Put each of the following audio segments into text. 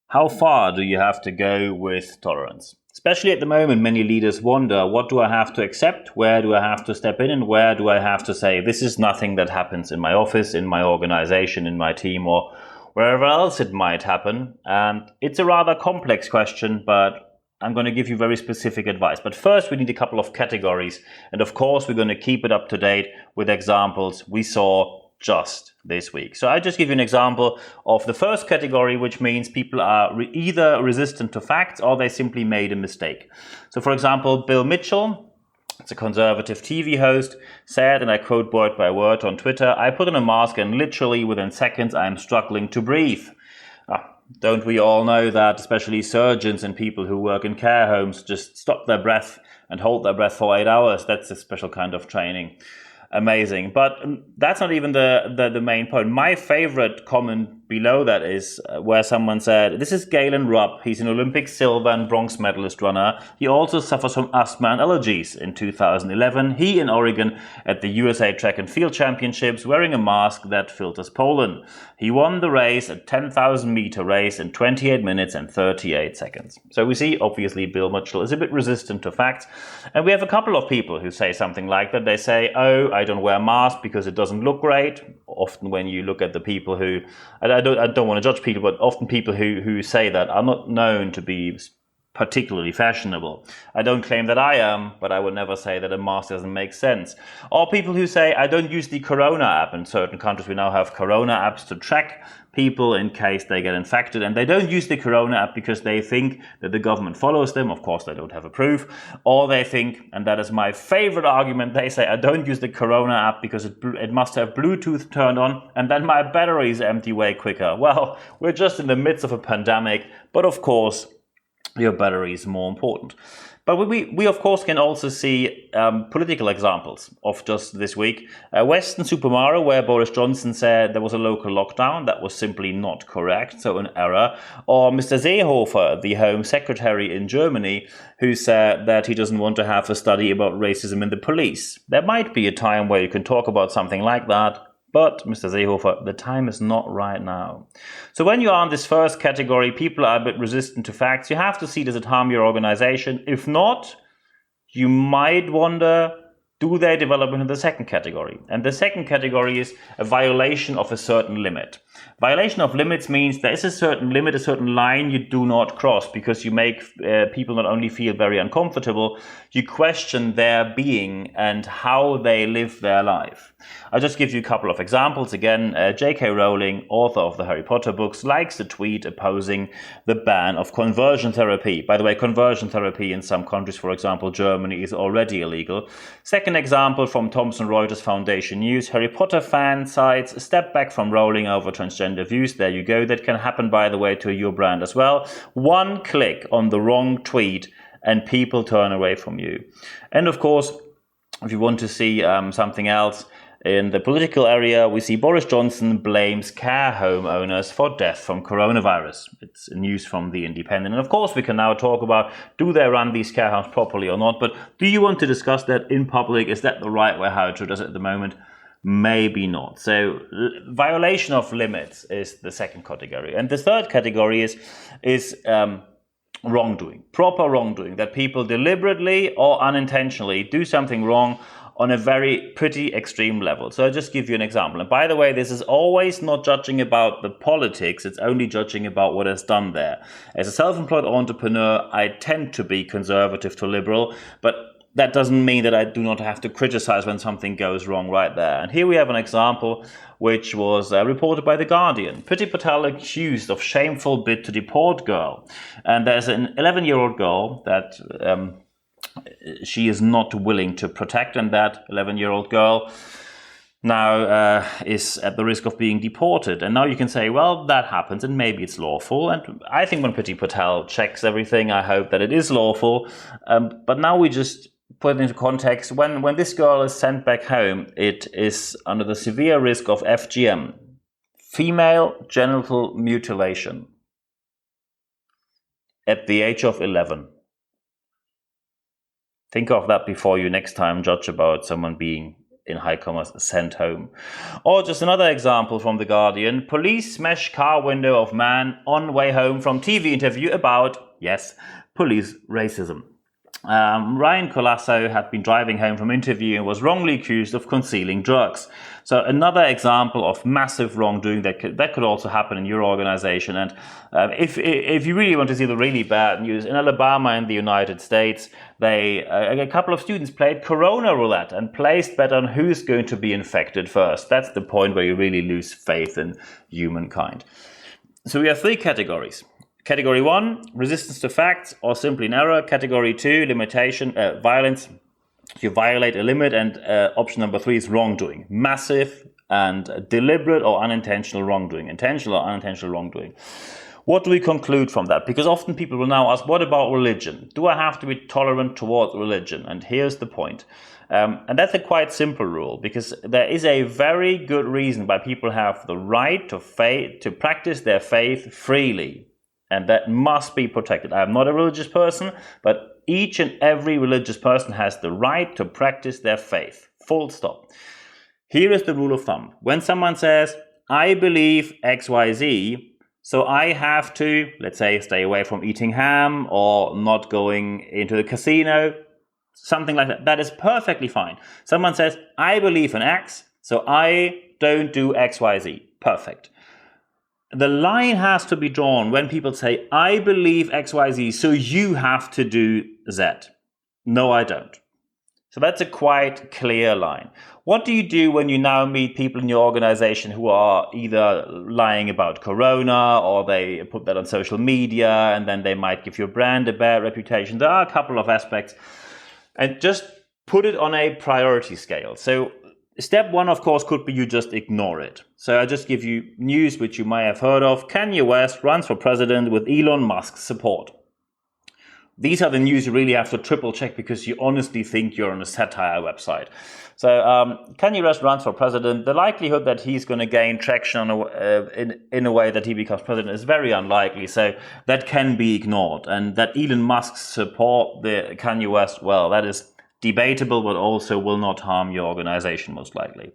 How far do you have to go with tolerance? Especially at the moment, many leaders wonder, what do I have to accept? Where do I have to step in? And where do I have to say, this is nothing that happens in my office, in my organization, in my team, or wherever else it might happen? And it's a rather complex question, but I'm going to give you very specific advice. But first, we need a couple of categories. And of course, we're going to keep it up to date with examples we saw just this week. So I just give you an example of the first category, which means people are either resistant to facts or they simply made a mistake. So for example, Bill Mitchell, it's a conservative TV host, said, and I quote word by word on Twitter, "I put on a mask and literally within seconds I'm struggling to breathe." Don't we all know that especially surgeons and people who work in care homes just stop their breath and hold their breath for 8 hours? That's a special kind of training. Amazing. But that's not even the main point. My favorite comment below that is where someone said, this is Galen Rupp. He's an Olympic silver and bronze medalist runner. He also suffers from asthma and allergies. In 2011, he in Oregon at the USA Track and Field Championships wearing a mask that filters pollen. He won the race, a 10,000 meter race in 28 minutes and 38 seconds. So we see, obviously, Bill Mitchell is a bit resistant to facts. And we have a couple of people who say something like that. They say, oh, I don't wear a mask because it doesn't look great. Often when you look at the people who, I don't want to judge people, but often people who say that are not known to be particularly fashionable. I don't claim that I am, but I would never say that a mask doesn't make sense. Or people who say, I don't use the Corona app. In certain countries, we now have Corona apps to track people in case they get infected, and they don't use the Corona app because they think that the government follows them. Of course, they don't have a proof. Or they think, and that is my favorite argument, they say, I don't use the Corona app because it must have Bluetooth turned on, and then my batteries empty way quicker. Well, we're just in the midst of a pandemic, but of course, your battery is more important. But we of course can also see political examples of just this week. Western Supermare, where Boris Johnson said there was a local lockdown. That was simply not correct, so an error. Or Mr. Seehofer, the Home Secretary in Germany, who said that he doesn't want to have a study about racism in the police. There might be a time where you can talk about something like that. But, Mr. Seehofer, the time is not right now. So when you are in this first category, people are a bit resistant to facts. You have to see, does it harm your organization? If not, you might wonder, do they develop into the second category? And the second category is a violation of a certain limit. Violation of limits means there is a certain limit, a certain line you do not cross, because you make people not only feel very uncomfortable, you question their being and how they live their life. I'll just give you a couple of examples. Again, J.K. Rowling, author of the Harry Potter books, likes a tweet opposing the ban of conversion therapy. By the way, conversion therapy in some countries, for example, Germany, is already illegal. Second example from Thomson Reuters Foundation News, Harry Potter fan sites a step back from Rowling over transgender views. There you go. That can happen, by the way, to your brand as well. One click on the wrong tweet and people turn away from you. And of course, if you want to see something else, in the political area, we see Boris Johnson blames care home owners for death from coronavirus. It's news from The Independent. And of course, we can now talk about, do they run these care homes properly or not? But do you want to discuss that in public? Is that the right way how it does it at the moment? Maybe not. So violation of limits is the second category. And the third category is wrongdoing, proper wrongdoing, that people deliberately or unintentionally do something wrong on a very pretty extreme level. So I'll just give you an example. And by the way, this is always not judging about the politics, it's only judging about what is done there. As a self-employed entrepreneur, I tend to be conservative to liberal, but that doesn't mean that I do not have to criticize when something goes wrong right there. And here we have an example which was reported by The Guardian. Priti Patel accused of shameful bid to deport girl. And there's an 11-year-old girl that she is not willing to protect, and that 11-year-old girl now is at the risk of being deported. And now you can say, well, that happens and maybe it's lawful. And I think when Priti Patel checks everything, I hope that it is lawful. But now we just put it into context. When this girl is sent back home, it is under the severe risk of FGM, female genital mutilation, at the age of 11. Think of that before you next time judge about someone being in high commas, sent home. Or just another example from The Guardian. Police smash car window of man on way home from TV interview about, yes, police racism. Ryan Colasso had been driving home from interview and was wrongly accused of concealing drugs. So another example of massive wrongdoing that could also happen in your organization. And if you really want to see the really bad news, in Alabama in the United States, a couple of students played Corona roulette and placed bet on who's going to be infected first. That's the point where you really lose faith in humankind. So we have three categories. Category 1, resistance to facts or simply an error. Category 2, limitation, violence. You violate a limit. And option number 3 is wrongdoing. Massive and deliberate or unintentional wrongdoing. Intentional or unintentional wrongdoing. What do we conclude from that? Because often people will now ask, what about religion? Do I have to be tolerant towards religion? And here's the point. And that's a quite simple rule, because there is a very good reason why people have the right to practice their faith freely. And that must be protected. I am not a religious person, but each and every religious person has the right to practice their faith. Full stop. Here is the rule of thumb. When someone says, I believe XYZ, so I have to, let's say, stay away from eating ham or not going into the casino, something like that. That is perfectly fine. Someone says, I believe in X, so I don't do XYZ. Perfect. The line has to be drawn when people say, I believe XYZ, so you have to do Z. No, I don't. So that's a quite clear line. What do you do when you now meet people in your organization who are either lying about Corona or they put that on social media and then they might give your brand a bad reputation? There are a couple of aspects. And just put it on a priority scale. So step 1, of course, could be you just ignore it. So I just give you news which you might have heard of. Kanye West runs for president with Elon Musk's support. These are the news you really have to triple check because you honestly think you're on a satire website. So Kanye West runs for president. The likelihood that he's going to gain traction in a way that he becomes president is very unlikely. So that can be ignored. And that Elon Musk's support the Kanye West, well, that is debatable, but also will not harm your organization most likely.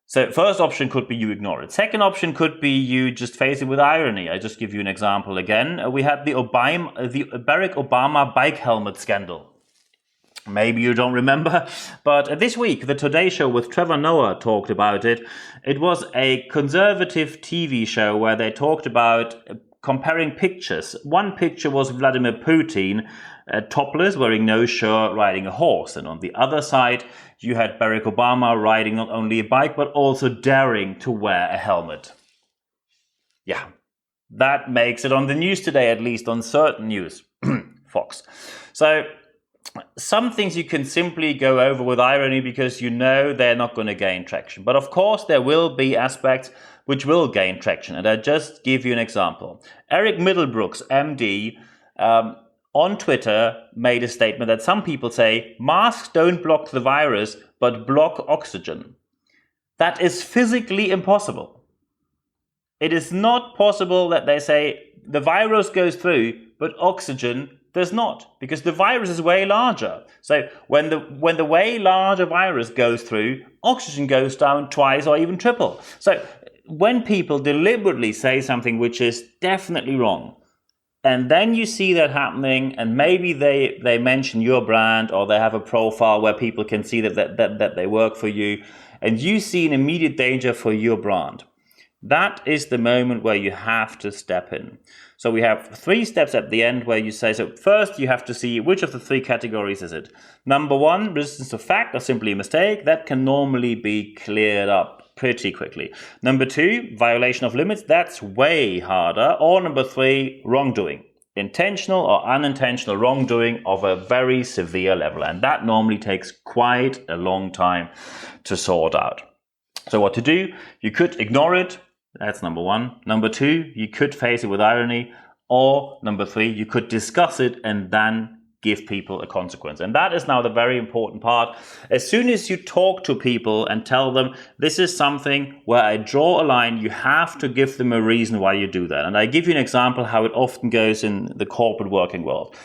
So first option could be you ignore it. Second option could be you just face it with irony. I just give you an example again. We had the Barack Obama bike helmet scandal. Maybe you don't remember, but this week the Today Show with Trevor Noah talked about it. It was a conservative TV show where they talked about comparing pictures. One picture was Vladimir Putin topless, wearing no shirt, riding a horse. And on the other side, you had Barack Obama riding not only a bike, but also daring to wear a helmet. Yeah, that makes it on the news today, at least on certain news. Fox. So some things you can simply go over with irony because you know they're not going to gain traction. But of course, there will be aspects which will gain traction. And I just give you an example. Eric Middlebrooks, MD, on Twitter made a statement that some people say masks don't block the virus, but block oxygen. That is physically impossible. It is not possible that they say the virus goes through, but oxygen does not, because the virus is way larger. So when the way larger virus goes through, oxygen goes down twice or even triple. So when people deliberately say something which is definitely wrong, and then you see that happening, and maybe they mention your brand or they have a profile where people can see that they work for you, and you see an immediate danger for your brand. That is the moment where you have to step in. So we have 3 steps at the end where you say, so first you have to see which of the 3 categories is it. Number 1, resistance to fact or simply a mistake. That can normally be cleared up pretty quickly. Number 2, violation of limits. That's way harder. Or number 3, wrongdoing. Intentional or unintentional wrongdoing of a very severe level. And that normally takes quite a long time to sort out. So what to do? You could ignore it. That's number 1. Number 2, you could face it with irony. Or number 3, you could discuss it and then give people a consequence. And that is now the very important part. As soon as you talk to people and tell them this is something where I draw a line, you have to give them a reason why you do that. And I give you an example how it often goes in the corporate working world.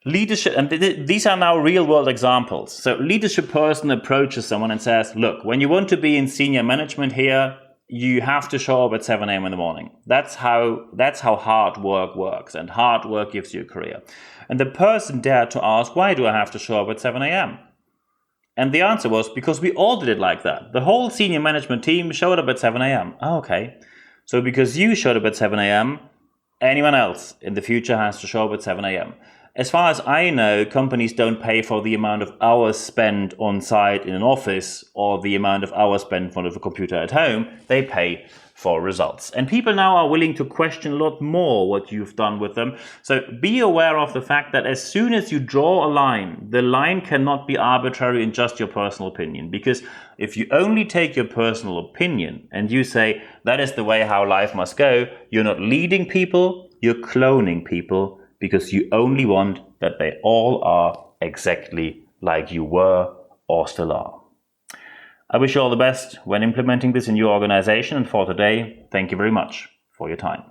leadership, and these are now real world examples. So leadership person approaches someone and says, look, when you want to be in senior management here, you have to show up at 7 a.m. in the morning. That's how hard work works, and hard work gives you a career. And the person dared to ask, why do I have to show up at 7 a.m.? And the answer was, because we all did it like that. The whole senior management team showed up at 7 a.m. Oh, okay. So because you showed up at 7 a.m., anyone else in the future has to show up at 7 a.m. As far as I know, companies don't pay for the amount of hours spent on site in an office or the amount of hours spent in front of a computer at home. They pay for results. And people now are willing to question a lot more what you've done with them. So be aware of the fact that as soon as you draw a line, the line cannot be arbitrary in just your personal opinion. Because if you only take your personal opinion and you say that is the way how life must go, you're not leading people, you're cloning people, because you only want that they all are exactly like you were or still are. I wish you all the best when implementing this in your organization, and for today, thank you very much for your time.